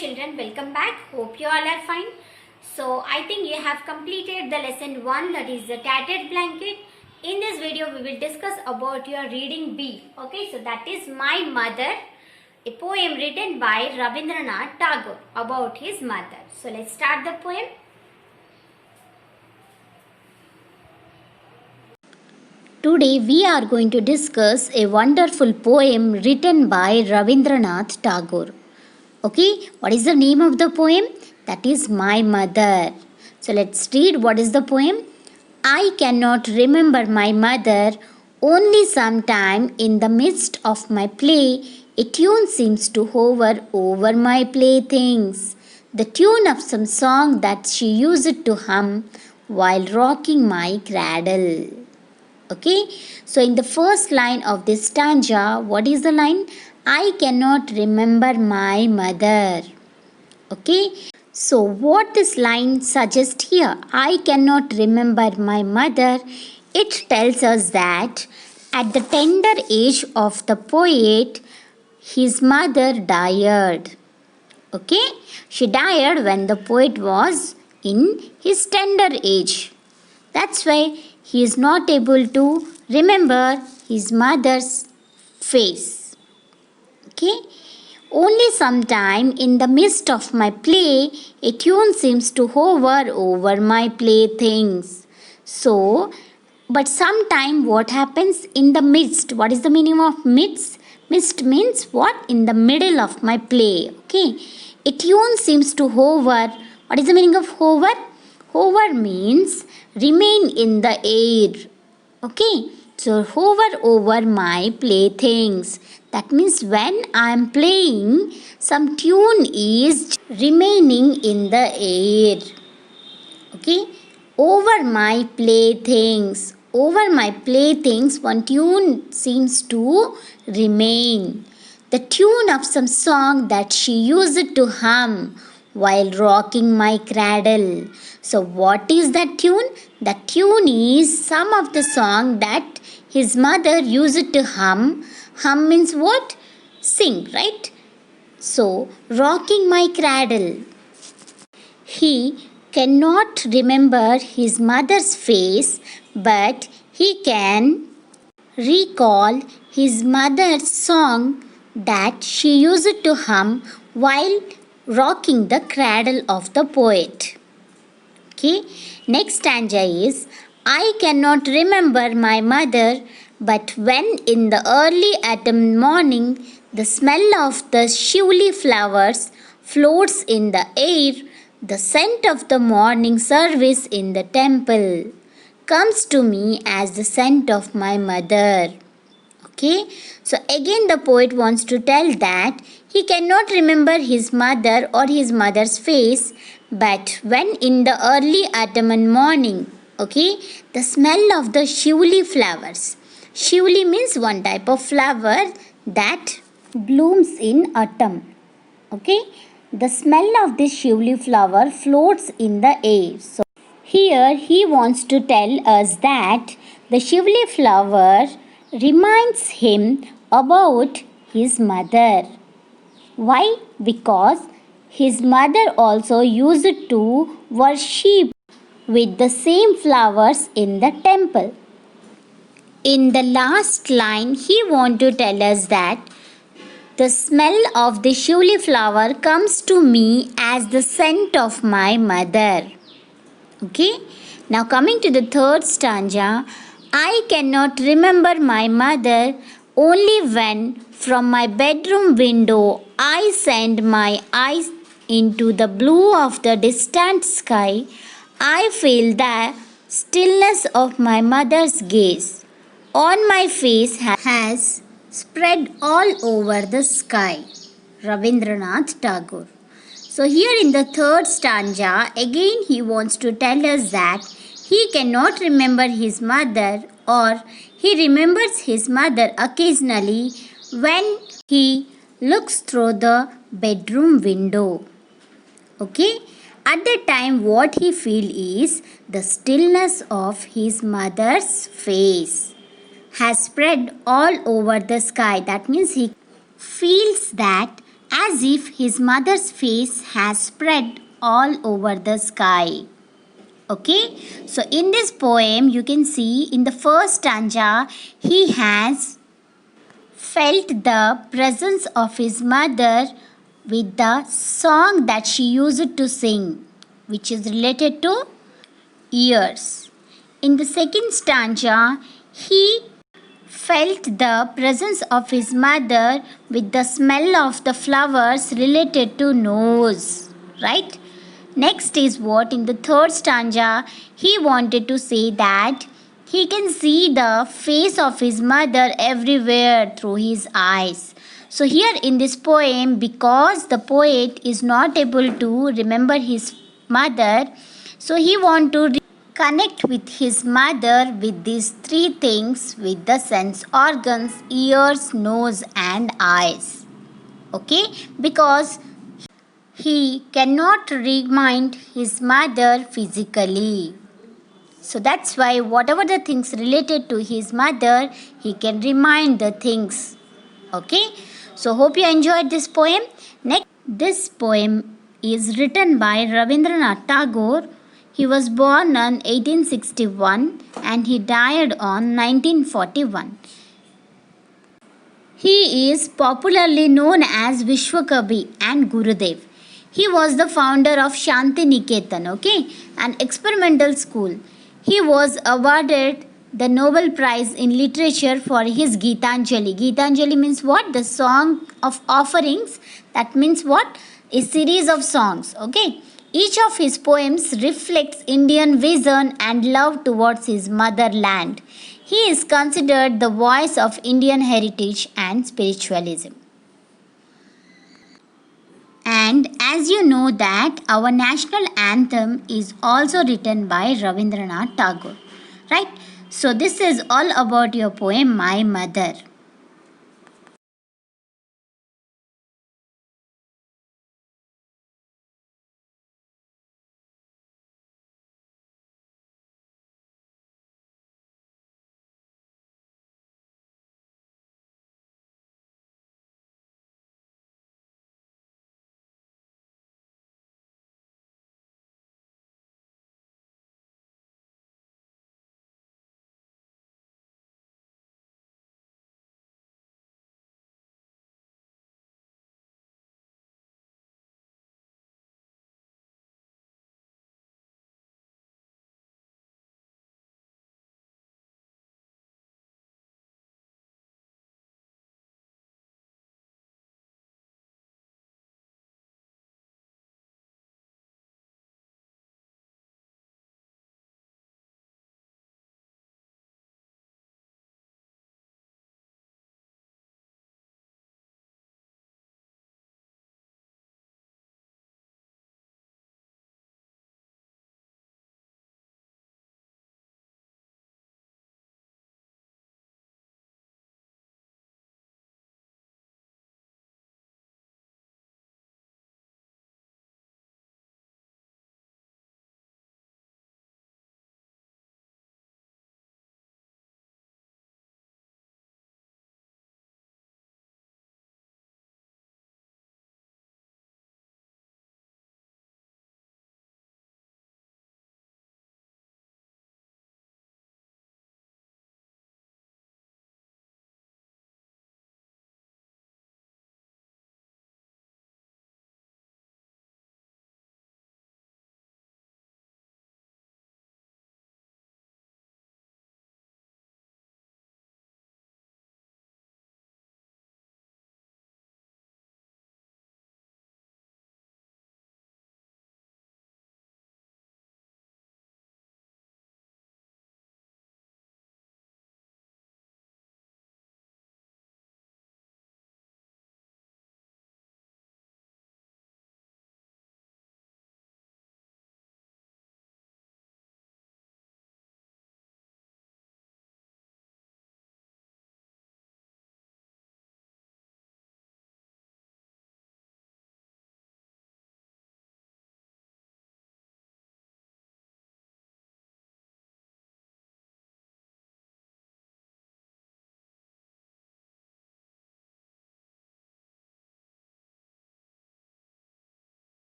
children, welcome back. Hope you all are fine. So I think you have completed the lesson 1, that is the tattered blanket. In this video we will discuss about your reading B. Okay, so that is My Mother, a poem written by Rabindranath Tagore about his mother. So let's start the poem. Today we are going to discuss a wonderful poem written by Rabindranath Tagore. Okay, what is the name of the poem? That is My Mother. So let's read what is the poem. I cannot remember my mother. Only sometime in the midst of my play, a tune seems to hover over my playthings. The tune of some song that she used to hum while rocking my cradle. Okay, so in the first line of this stanza, what is the line? I cannot remember my mother. Okay, so what this line suggests here? I cannot remember my mother. It tells us that at the tender age of the poet, his mother died. Okay, she died when the poet was in his tender age. That's why he is not able to remember his mother's face. Okay? Only sometime in the midst of my play, a tune seems to hover over my playthings. So, but sometime what happens in the midst? What is the meaning of midst? Midst means what? In the middle of my play. Okay? A tune seems to hover. What is the meaning of hover? Hover means remain in the air. Okay, so hover over my playthings. That means when I am playing, some tune is remaining in the air. Okay, over my playthings. Over my playthings, one tune seems to remain. The tune of some song that she used to hum while rocking my cradle. So what is that tune? The tune is some of the song that his mother used to hum. Hum means what? Sing, right? So, rocking my cradle. He cannot remember his mother's face, but he can recall his mother's song that she used to hum while rocking the cradle of the poet. Okay, next stanza is I cannot remember my mother, but when in the early autumn morning the smell of the shivli flowers floats in the air, the scent of the morning service in the temple comes to me as the scent of my mother. Okay, so again the poet wants to tell that he cannot remember his mother or his mother's face, but when in the early autumn morning, okay, the smell of the shivli flowers. Shivli means one type of flower that blooms in autumn. Okay, the smell of this shivli flower floats in the air. So here he wants to tell us that the shivli flower reminds him about his mother. Why? Because his mother also used to worship with the same flowers in the temple. In the last line, he wants to tell us that the smell of the shivli flower comes to me as the scent of my mother. Okay, now coming to the third stanza, I cannot remember my mother. Only when from my bedroom window I send my eyes into the blue of the distant sky, I feel the stillness of my mother's gaze on my face has spread all over the sky. Rabindranath Tagore. So here in the third stanza, again he wants to tell us that he cannot remember his mother, or he remembers his mother occasionally when he looks through the bedroom window. Okay? At that time what he feels is the stillness of his mother's face has spread all over the sky. That means he feels that as if his mother's face has spread all over the sky. Okay, so in this poem, you can see in the first stanza, he has felt the presence of his mother with the song that she used to sing, which is related to ears. In the second stanza, he felt the presence of his mother with the smell of the flowers related to nose, right? Next is what in the third stanza he wanted to say that he can see the face of his mother everywhere through his eyes. So here in this poem, because the poet is not able to remember his mother, so he want to connect with his mother with these three things, with the sense organs, ears, nose and eyes. Okay, because he cannot remind his mother physically. So that's why whatever the things related to his mother, he can remind the things. Okay, so hope you enjoyed this poem. Next, this poem is written by Rabindranath Tagore. He was born on 1861 and he died on 1941. He is popularly known as Vishwakavi and Gurudev. He was the founder of Shanti Niketan, okay, an experimental school. He was awarded the Nobel Prize in Literature for his Gitanjali. Gitanjali means what? The song of offerings. That means what? A series of songs, okay. Each of his poems reflects Indian vision and love towards his motherland. He is considered the voice of Indian heritage and spiritualism. And as you know that our national anthem is also written by Rabindranath Tagore, right? So this is all about your poem, My Mother.